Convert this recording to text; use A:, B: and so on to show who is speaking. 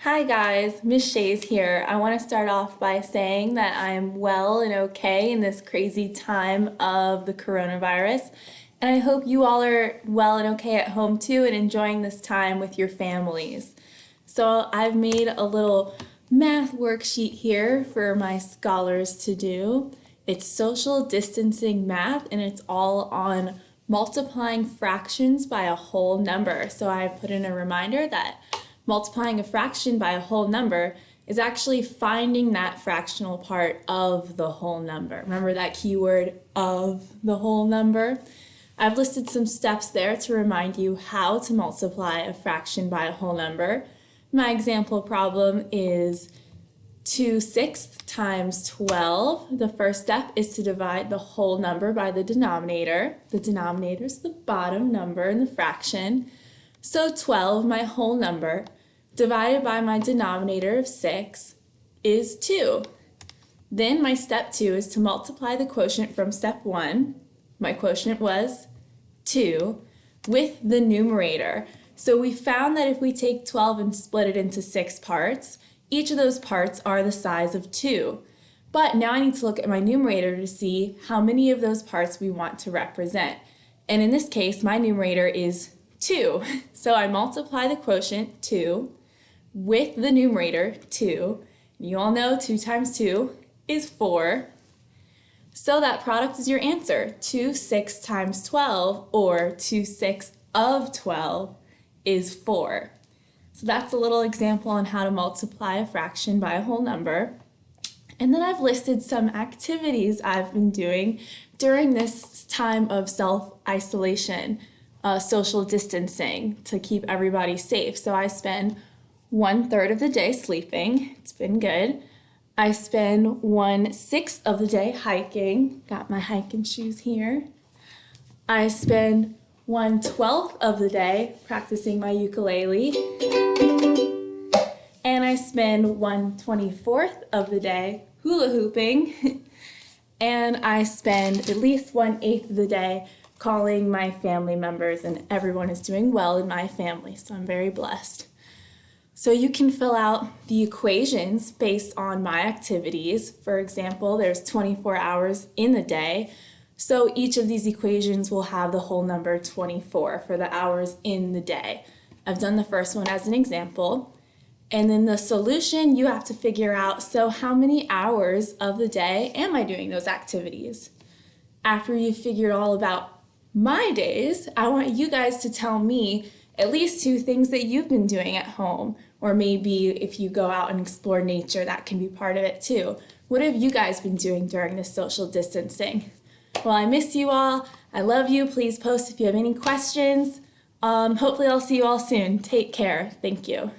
A: Hi guys, Miss Chaze here. I want to start off by saying that I'm well and okay in this crazy time of the coronavirus. And I hope you all are well and okay at home too and enjoying this time with your families. So I've made a little math worksheet here for my scholars to do. It's social distancing math and it's all on multiplying fractions by a whole number. So I put in a reminder that multiplying a fraction by a whole number is actually finding that fractional part of the whole number. Remember that keyword of the whole number? I've listed some steps there to remind you how to multiply a fraction by a whole number. My example problem is 2/6 times 12. The first step is to divide the whole number by the denominator. The denominator is the bottom number in the fraction. So 12, my whole number, divided by my denominator of 6 is 2. Then my step 2 is to multiply the quotient from step 1. My quotient was 2 with the numerator. So we found that if we take 12 and split it into 6 parts, each of those parts are the size of 2. But now I need to look at my numerator to see how many of those parts we want to represent. And in this case, my numerator is 2. So I multiply the quotient 2 with the numerator 2. You all know 2 times 2 is 4. So that product is your answer. 2/6 times 12, or 2/6 of 12, is 4. So that's a little example on how to multiply a fraction by a whole number. And then I've listed some activities I've been doing during this time of self-isolation, social distancing, to keep everybody safe. So I spend 1/3 of the day sleeping. It's been good. I spend 1/6 of the day hiking. Got my hiking shoes here. I spend 1/12 of the day practicing my ukulele. And I spend 1/24 of the day hula hooping. And I spend at least 1/8 of the day calling my family members, and everyone is doing well in my family, so I'm very blessed. So you can fill out the equations based on my activities. For example, there's 24 hours in the day, so each of these equations will have the whole number 24 for the hours in the day. I've done the first one as an example. And then the solution you have to figure out, so how many hours of the day am I doing those activities? After you've figured all about my days, I want you guys to tell me at least 2 things that you've been doing at home, or maybe if you go out and explore nature, that can be part of it too. What have you guys been doing during this social distancing? Well, I miss you all. I love you. Please post if you have any questions. Hopefully I'll see you all soon. Take care. Thank you.